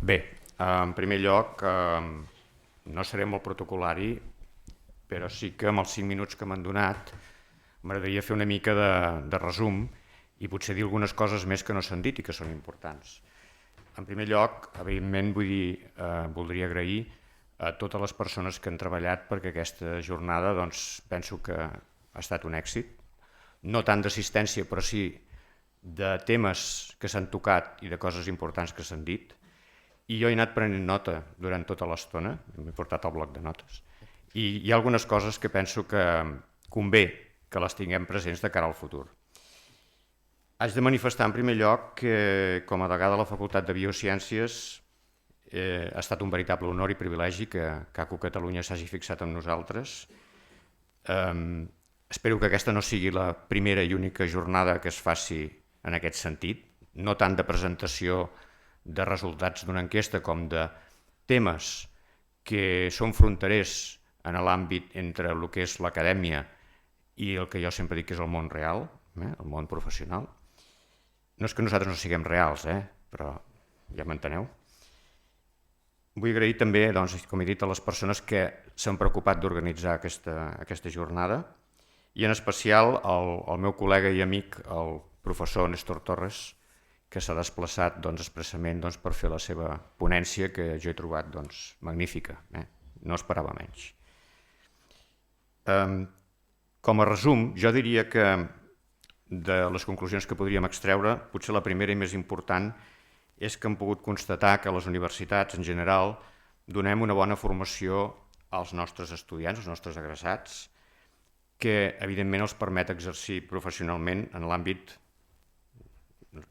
Bé, en primer lloc, no seré molt protocolari, però sí que amb els 5 minuts que m'han donat m'agradaria fer una mica de resum i potser dir algunes coses més que no s'han dit i que són importants. En primer lloc, evidentment, voldria agrair a totes les persones que han treballat perquè aquesta jornada penso que ha estat un èxit, no tant d'assistència però sí de temes que s'han tocat i de coses importants que s'han dit, i jo he anat prenent nota durant tota l'estona, m'he portat el bloc de notes, i hi ha algunes coses que penso que convé que les tinguem presents de cara al futur. Haig de manifestar en primer lloc que com a degà de la Facultat de Biociències ha estat un veritable honor i privilegi que CACU Catalunya s'hagi fixat en nosaltres. Espero que aquesta no sigui la primera i única jornada que es faci en aquest sentit, no tant de presentació de resultats d'una enquesta com de temes que són fronterers en l'àmbit entre el que és l'acadèmia i el que jo sempre dic que és el món real, el món professional. No és que nosaltres no siguem reals, però ja m'enteneu. Vull agrair també, com he dit, a les persones que s'han preocupat d'organitzar aquesta jornada i en especial al meu col·lega i amic, el professor Néstor Torres, que s'ha desplaçat expressament per fer la seva ponència, que jo he trobat magnífica. No esperava menys. Com a resum, jo diria que de les conclusions que podríem extreure, potser la primera i més important és que hem pogut constatar que a les universitats en general donem una bona formació als nostres estudiants, als nostres egressats, que evidentment els permet exercir professionalment en l'àmbit,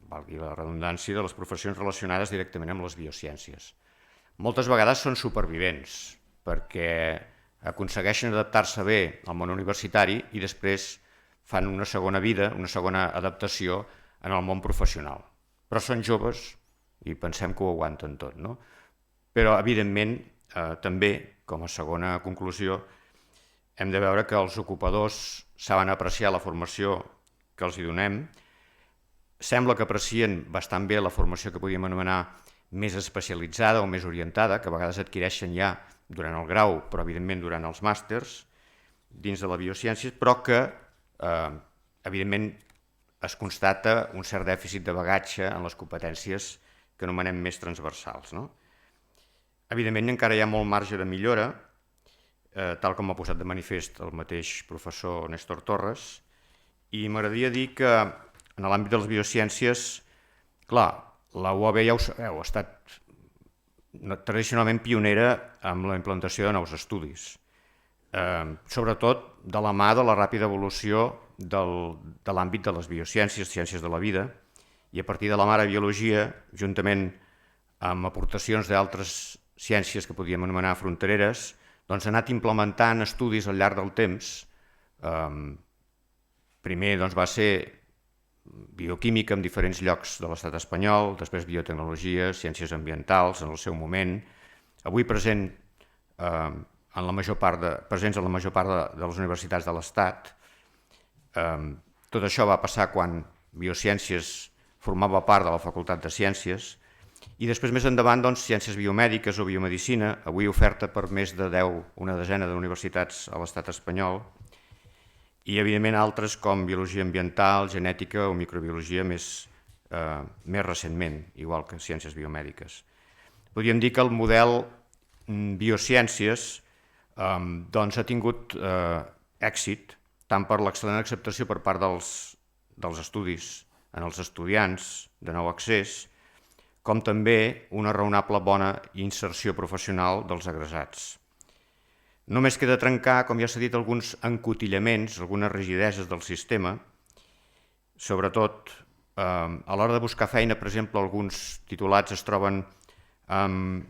valgui la redundància, de les professions relacionades directament amb les biociències. Moltes vegades són supervivents perquè aconsegueixen adaptar-se bé al món universitari i després fan una segona vida, una segona adaptació en el món professional. Però són joves i pensem que ho aguanten tot, no? Però, evidentment, també, com a segona conclusió, hem de veure que els ocupadors saben apreciar la formació que els hi donem. Sembla que aprecien bastant bé la formació que podríem anomenar més especialitzada o més orientada, que a vegades adquireixen ja durant el grau, però evidentment durant els màsters dins de la biociències, però que evidentment es constata un cert dèficit de bagatge en les competències que anomenem més transversals. Evidentment encara hi ha molt marge de millora, tal com ha posat de manifest el mateix professor Néstor Torres, i m'agradaria dir que en l'àmbit de les biociències, clar, la UAB ja ho sabeu, ha estat tradicionalment pionera amb la implantació de nous estudis, sobretot de la mà de la ràpida evolució de l'àmbit de les biociències, ciències de la vida, i a partir de la mare biologia, juntament amb aportacions d'altres ciències que podríem anomenar frontereres, ha anat implementant estudis al llarg del temps. Primer va ser bioquímica en diferents llocs de l'estat espanyol, després biotecnologia, ciències ambientals en el seu moment, avui presents en la major part de les universitats de l'Estat. Tot això va passar quan biociències formava part de la Facultat de Ciències i després més endavant ciències biomèdiques o biomedicina, avui oferta per més de una desena d'universitats a l'estat espanyol, i evidentment altres com biologia ambiental, genètica o microbiologia més recentment, igual que ciències biomèdiques. Podríem dir que el model biociències ha tingut èxit tant per l'excel·lent acceptació per part dels estudis en els estudiants de nou accés, com també una raonable bona inserció professional dels egressats. Només queda trencar, com ja s'ha dit, alguns encotillaments, algunes rigideses del sistema, sobretot a l'hora de buscar feina, per exemple, alguns titulats es troben amb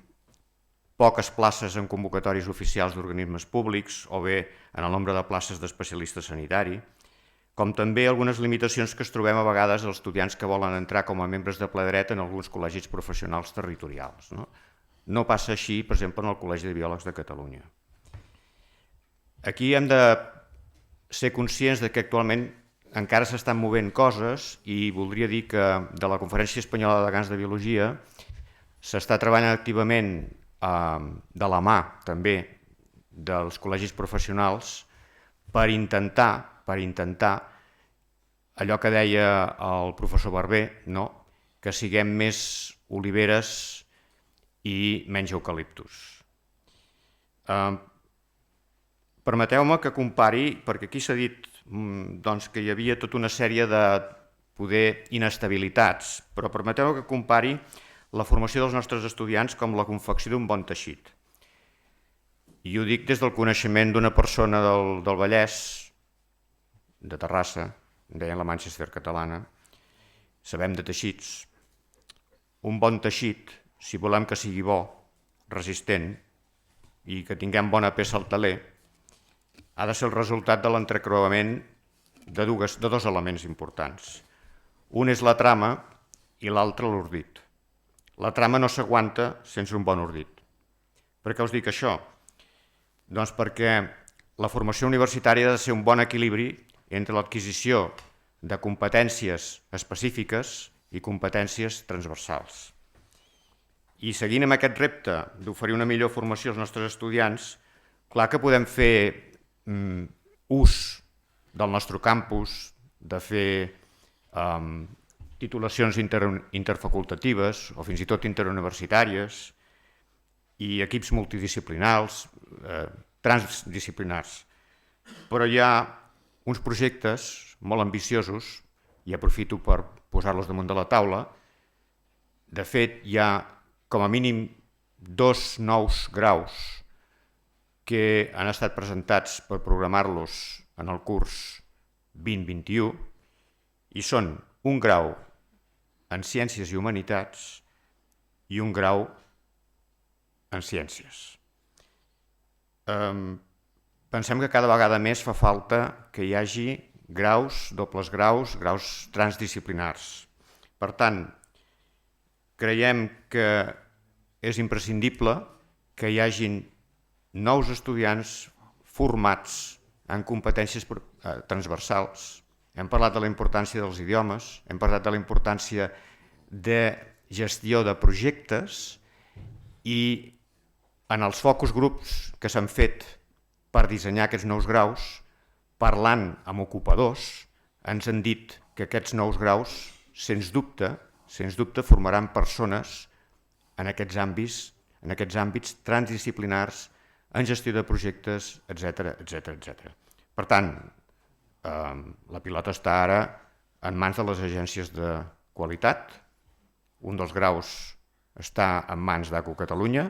poques places en convocatoris oficials d'organismes públics o bé en el nombre de places d'especialista sanitari, com també algunes limitacions que es trobem a vegades als estudiants que volen entrar com a membres de ple dret en alguns col·legis professionals territorials. No passa així, per exemple, en el Col·legi de Biòlegs de Catalunya. Aquí hem de ser conscients que actualment encara s'estan movent coses i voldria dir que de la Conferència Espanyola de Degans de Biologia S'està treballant activament de la mà també dels col·legis professionals per intentar allò que deia el professor Barber, no? Que siguem més oliveres i menys eucaliptus. Permeteu-me que compari, perquè aquí s'ha dit que hi havia tota una sèrie de poder inestabilitats, però permeteu-me que compari la formació dels nostres estudiants com la confecció d'un bon teixit. I ho dic des del coneixement d'una persona del Vallès, de Terrassa, deien la Manchester catalana, sabem de teixits. Un bon teixit, si volem que sigui bo, resistent, i que tinguem bona peça al teler, ha de ser el resultat de l'entrecreuament de dos elements importants. Un és la trama i l'altre l'ordit. La trama no s'aguanta sense un bon ordit. Per què us dic això? Doncs perquè la formació universitària ha de ser un bon equilibri entre l'adquisició de competències específiques i competències transversals. I seguint amb aquest repte d'oferir una millor formació als nostres estudiants, clar que podem fer ús del nostre campus, de fer titulacions interfacultatives o fins i tot interuniversitàries i equips multidisciplinars, transdisciplinars. Però hi ha uns projectes molt ambiciosos, i aprofito per posar-los damunt de la taula. De fet, hi ha com a mínim 2 nous graus que han estat presentats per programar-los en el curs 2021 i són un grau en Ciències i Humanitats i un grau en Ciències. Pensem que cada vegada més fa falta que hi hagi graus, dobles graus, graus transdisciplinars. Per tant, creiem que és imprescindible que hi hagin nous estudiants formats en competències transversals. Hem parlat de la importància dels idiomes, hem parlat de la importància de gestió de projectes i en els focus grups que s'han fet per dissenyar aquests nous graus, parlant amb ocupadors, ens han dit que aquests nous graus, sens dubte, formaran persones en aquests àmbits transdisciplinars, en gestió de projectes, etc. Per tant, la pilota està ara en mans de les agències de qualitat. Un dels graus està en mans d'ACU Catalunya,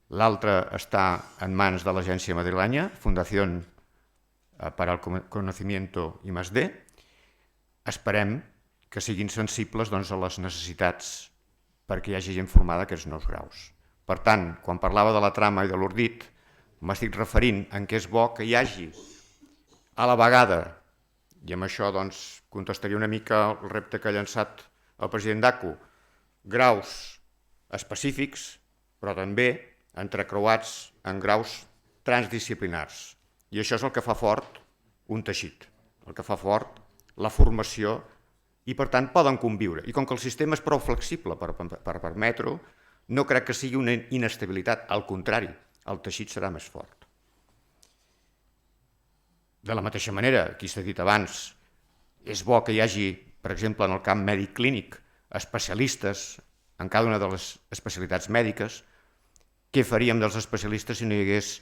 l'altre està en mans de l'agència madrilenya, Fundación para el Conocimiento I+D. Esperem que siguin sensibles a les necessitats perquè hi hagi gent formada a aquests nous graus. Per tant, quan parlava de la trama i de l'ordit, m'estic referint en què és bo que hi hagi a la vegada, i amb això contestaria una mica el repte que ha llançat el president d'ACU, graus específics, però també entrecreuats en graus transdisciplinars. I això és el que fa fort un teixit, el que fa fort la formació, i per tant poden conviure. I com que el sistema és prou flexible per permetre-ho, no crec que sigui una inestabilitat, al contrari, el teixit serà més fort. De la mateixa manera, aquí s'ha dit abans, és bo que hi hagi, per exemple, en el camp mèdic clínic, especialistes en cada una de les especialitats mèdiques. Què faríem dels especialistes si no hi hagués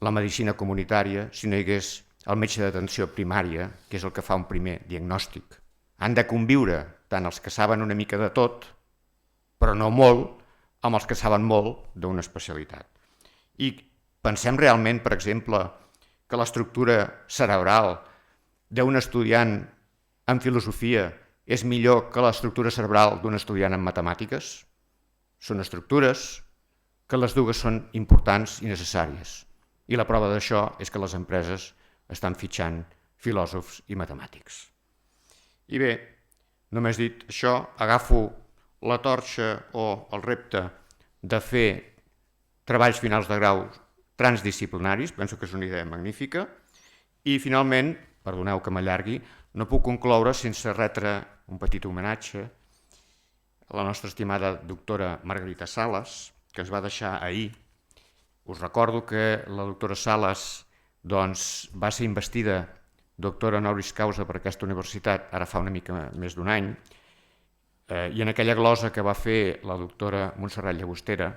la medicina comunitària, si no hi hagués el metge d'atenció primària, que és el que fa un primer diagnòstic? Han de conviure tant els que saben una mica de tot, però no molt, amb els que saben molt d'una especialitat. I pensem realment, per exemple, que l'estructura cerebral d'un estudiant en filosofia és millor que l'estructura cerebral d'un estudiant en matemàtiques? Són estructures que les dues són importants i necessàries. I la prova d'això és que les empreses estan fitxant filòsofs i matemàtics. I bé, només dit això, agafo la torxa o el repte de fer treballs finals de grau transdisciplinaris, penso que és una idea magnífica, i finalment, perdoneu que m'allargui, no puc concloure sense retre un petit homenatge la nostra estimada doctora Margarita Sales, que ens va deixar ahir. Us recordo que la doctora Sales va ser investida doctora honoris causa per aquesta universitat ara fa una mica més d'un any, i en aquella glosa que va fer la doctora Montserrat Llagostera,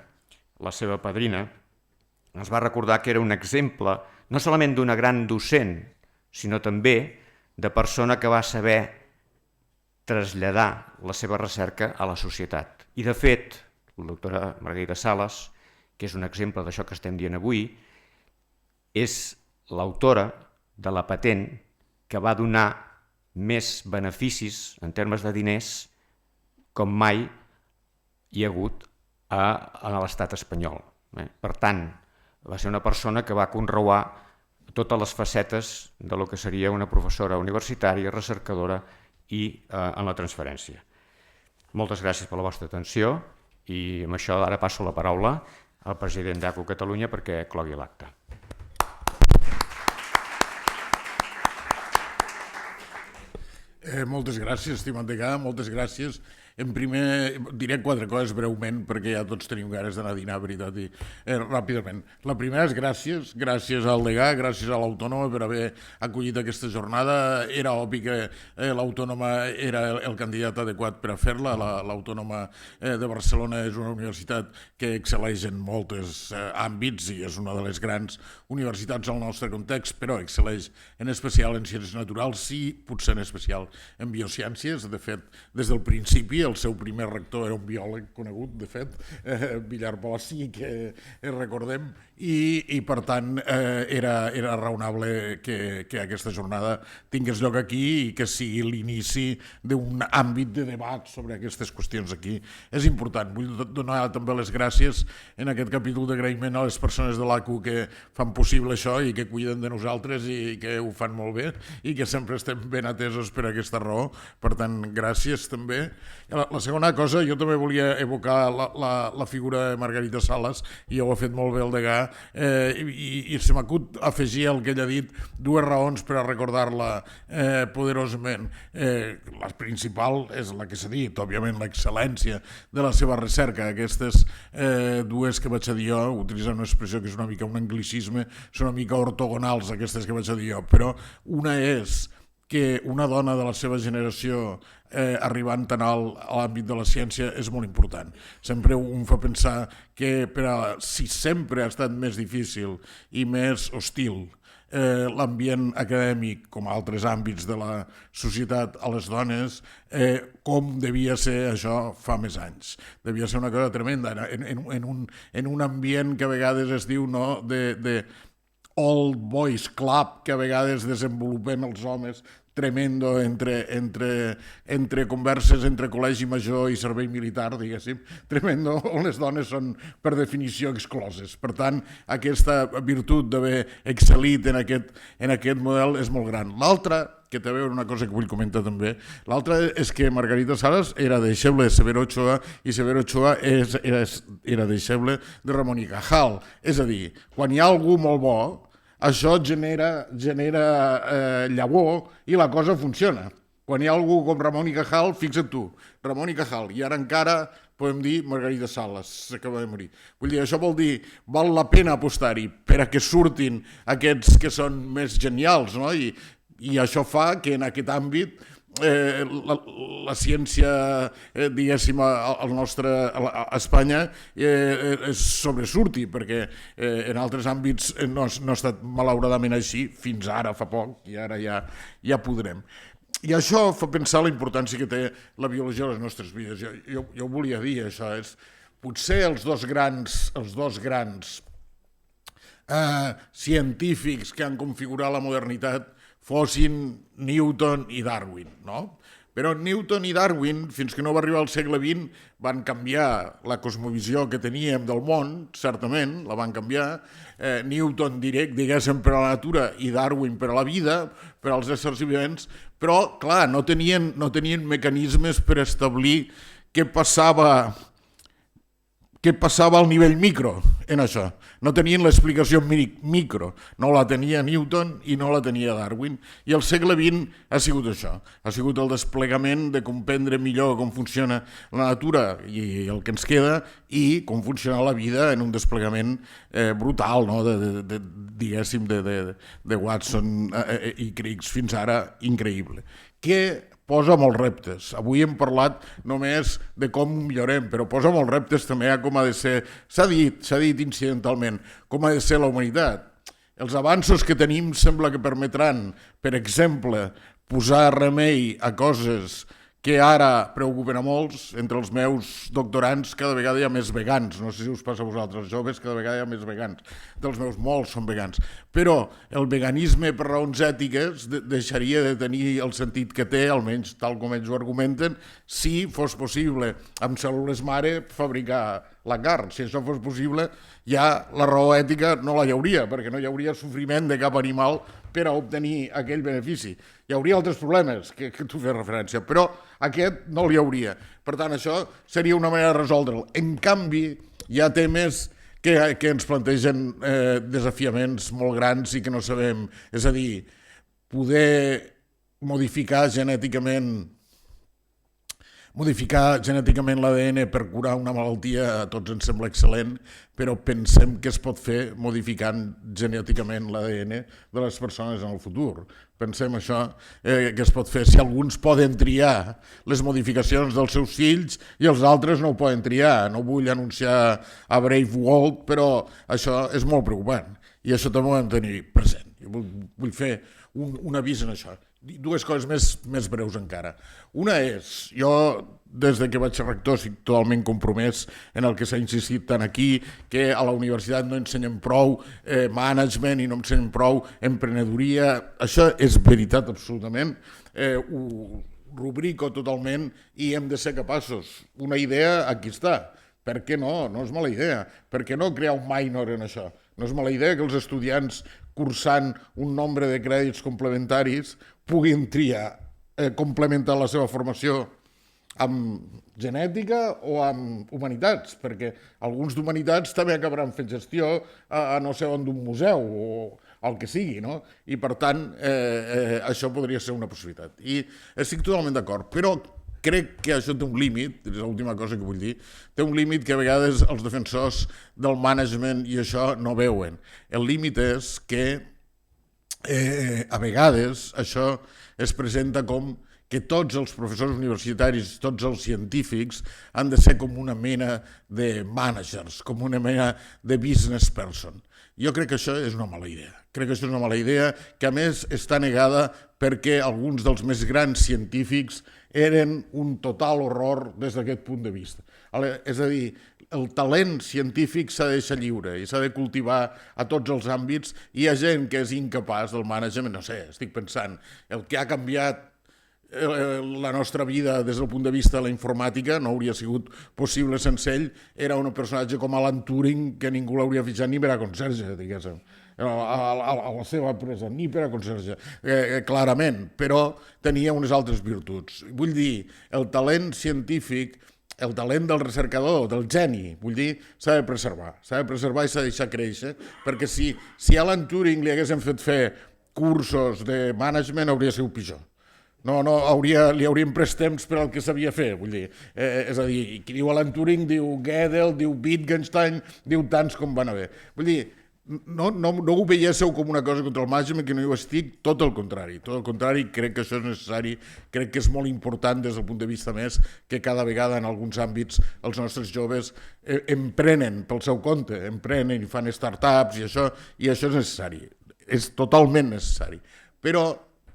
la seva padrina, ens va recordar que era un exemple no solament d'una gran docent, sinó també de persona que va saber traslladar la seva recerca a la societat. I de fet, la doctora Margarita Sales, que és un exemple d'això que estem dient avui, és l'autora de la patent que va donar més beneficis en termes de diners com mai hi ha hagut a l'estat espanyol. Per tant, va ser una persona que va conreuar totes les facetes de lo que seria una professora universitària, recercadora i en la transferència. Moltes gràcies per la vostra atenció i amb això ara passo la paraula al president d'ACU Catalunya perquè clogui l'acte. Moltes gràcies, estimat degà, moltes gràcies. En primer, diré 4 coses breument, perquè ja tots tenim ganes d'anar a dinar, veritat, i ràpidament. La primera és gràcies al degà, gràcies a l'Autònoma per haver acollit aquesta jornada. Era obvi que l'Autònoma era el candidat adequat per a fer-la. L'Autònoma de Barcelona és una universitat que excel·leix en molts àmbits i és una de les grans universitats al nostre context, però excel·leix en especial en ciències naturals i potser en especial en biociències. De fet, des del principi, el seu primer rector era un biòleg conegut, de fet, Villar Palací, que recordem, i per tant era raonable que aquesta jornada tingués lloc aquí i que sigui l'inici d'un àmbit de debat sobre aquestes qüestions aquí. És important. Vull donar també les gràcies en aquest capítol d'agraïment a les persones de l'ACU que fan possible això i que cuiden de nosaltres i que ho fan molt bé i que sempre estem ben atesos per aquesta raó. Per tant, gràcies també. La segona cosa, jo també volia evocar la figura de Margarita Sales, i ho ha fet molt bé el degà, i se m'acut afegir el que ell ha dit, 2 raons per a recordar-la poderosament. La principal és la que s'ha dit, òbviament, l'excel·lència de la seva recerca. Aquestes 2 que vaig a dir jo, utilitzant una expressió que és una mica un anglicisme, són una mica ortogonals, aquestes que vaig a dir jo, però una és que una dona de la seva generació arribant tan alt a l'àmbit de la ciència és molt important. Sempre un fa pensar que si sempre ha estat més difícil i més hostil l'ambient acadèmic, com a altres àmbits de la societat, a les dones, com devia ser això fa més anys. Devia ser una cosa tremenda, en un ambient que a vegades es diu de old boys club, que a vegades desenvolupem els homes, tremendo entre converses entre col·legi major i servei militar, diguéssim, tremendo, on les dones són per definició excloses. Per tant, aquesta virtut d'haver excel·lit en aquest model és molt gran. L'altra, que té a veure una cosa que vull comentar també, l'altra és que Margarita Sales era deixeble de Severo Ochoa i Severo Ochoa era deixeble de Ramon y Cajal. És a dir, quan hi ha algú molt bo, això genera llavor i la cosa funciona. Quan hi ha algú com Ramon y Cajal, fixa't tu, Ramon y Cajal, i ara encara podem dir Margarita Sales, s'acaba de morir. Vull dir, això vol dir, val la pena apostar-hi per a que surtin aquests que són més genials, no? I això fa que en aquest àmbit la ciència, diguéssim, a Espanya sobresurti, perquè en altres àmbits no ha estat malauradament així fins ara, fa poc, i ara ja podrem. I això fa pensar la importància que té la biologia a les nostres vides. Jo volia dir això, és potser els dos grans científics que han configurat la modernitat fossin Newton i Darwin, no? Però Newton i Darwin, fins que no va arribar al segle XX, van canviar la cosmovisió que teníem del món, certament, la van canviar. Newton, diguéssim, per a la natura i Darwin per a la vida, per als éssers vivents, però, clar, no tenien mecanismes per establir què passava què passava al nivell micro en això. No tenien l'explicació micro, no la tenia Newton i no la tenia Darwin. I el segle XX ha sigut això, ha sigut el desplegament de comprendre millor com funciona la natura i el que ens queda i com funciona la vida en un desplegament brutal, no? Diguéssim, de Watson i Crick fins ara increïble. Que posa molts reptes. Avui hem parlat només de com millorem, però posa molts reptes també a com ha de ser, s'ha dit incidentalment, com ha de ser la humanitat. Els avanços que tenim sembla que permetran, per exemple, posar remei a coses que ara preocupen a molts. Entre els meus doctorants cada vegada hi ha més vegans, no sé si us passa a vosaltres, joves, cada vegada hi ha més vegans. Dels meus molts són vegans. Però el veganisme per raons ètiques deixaria de tenir el sentit que té, almenys tal com ells ho argumenten, si fos possible amb cèl·lules mare fabricar la carn. Si això fos possible, ja la raó ètica no la hi hauria, perquè no hi hauria sofriment de cap animal per a obtenir aquell benefici. Hi hauria altres problemes que tu fes referència, però aquest no l'hi hauria. Per tant, això seria una manera de resoldre'l. En canvi, hi ha temes que ens plantegen desafiaments molt grans i que no sabem. És a dir, poder modificar genèticament l'ADN per curar una malaltia a tots ens sembla excel·lent, però pensem que es pot fer modificant genèticament l'ADN de les persones en el futur. Pensem això, que es pot fer. Si alguns poden triar les modificacions dels seus fills i els altres no ho poden triar. No vull anunciar a Brave World, però això és molt preocupant i això també ho hem de tenir present. Jo vull fer un avís en això. Dues coses més breus encara. Una és, jo des que vaig ser rector estic totalment compromès en el que s'ha insistit tant aquí, que a la universitat no ensenyen prou management i no ensenyen prou emprenedoria. Això és veritat absolutament, ho rubrico totalment i hem de ser capaços. Una idea aquí està. Per què no? No és mala idea. Per què no crear un minor en això? No és mala idea que els estudiants cursant un nombre de crèdits complementaris puguin triar, complementar la seva formació amb genètica o amb humanitats, perquè alguns d'humanitats també acabaran fent gestió a no sé on d'un museu o el que sigui, no? I per tant, això podria ser una possibilitat. I estic totalment d'acord, però crec que això té un límit, és l'última cosa que vull dir, té un límit que a vegades els defensors del management i això no veuen. El límit és que a vegades això es presenta com que tots els professors universitaris, tots els científics han de ser com una mena de managers, com una mena de business person. Jo crec que això és una mala idea. Crec que això és una mala idea que a més està negada perquè alguns dels més grans científics eren un total horror des d'aquest punt de vista. És a dir, el talent científic s'ha de deixar lliure i s'ha de cultivar a tots els àmbits. Hi ha gent que és incapaç del management, no sé, estic pensant, el que ha canviat la nostra vida des del punt de vista de la informàtica no hauria sigut possible sense ell. Era un personatge com Alan Turing que ningú l'hauria fitxat ni per a conserge, diguéssim, a la seva empresa, ni per a conserge, clarament, però tenia unes altres virtuts. Vull dir, el talent científic, el talent del recercador, del geni, vull dir, s'ha de preservar i s'ha de deixar créixer, perquè si a Alan Turing li haguessin fet fer cursos de management hauria sigut pitjor. No, li hauríem pres temps per al que sabia fer, vull dir. És a dir, qui diu Alan Turing diu Gödel, diu Wittgenstein, diu tants com van haver. Vull dir, no ho veiéssiu com una cosa contra el management, que no hi ho estic, tot el contrari, crec que això és necessari, crec que és molt important des del punt de vista més que cada vegada en alguns àmbits els nostres joves emprenen pel seu compte, emprenen i fan startups i això és necessari, és totalment necessari, però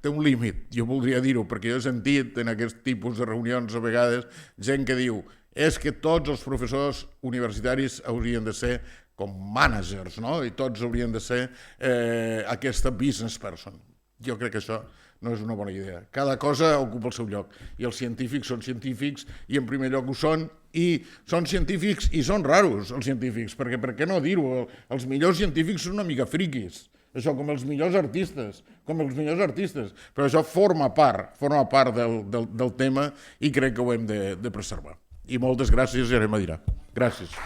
té un límit, jo voldria dir-ho, perquè jo he sentit en aquest tipus de reunions a vegades gent que diu és que tots els professors universitaris haurien de ser com managers, no? I tots haurien de ser aquesta business person. Jo crec que això no és una bona idea. Cada cosa ocupa el seu lloc i els científics són científics i en primer lloc ho són i són científics i són raros els científics, perquè per què no dir-ho? Els millors científics són una mica friquis. Això, com els millors artistes, però això forma part del tema i crec que ho hem de preservar. I moltes gràcies i anem a dinar. Gràcies.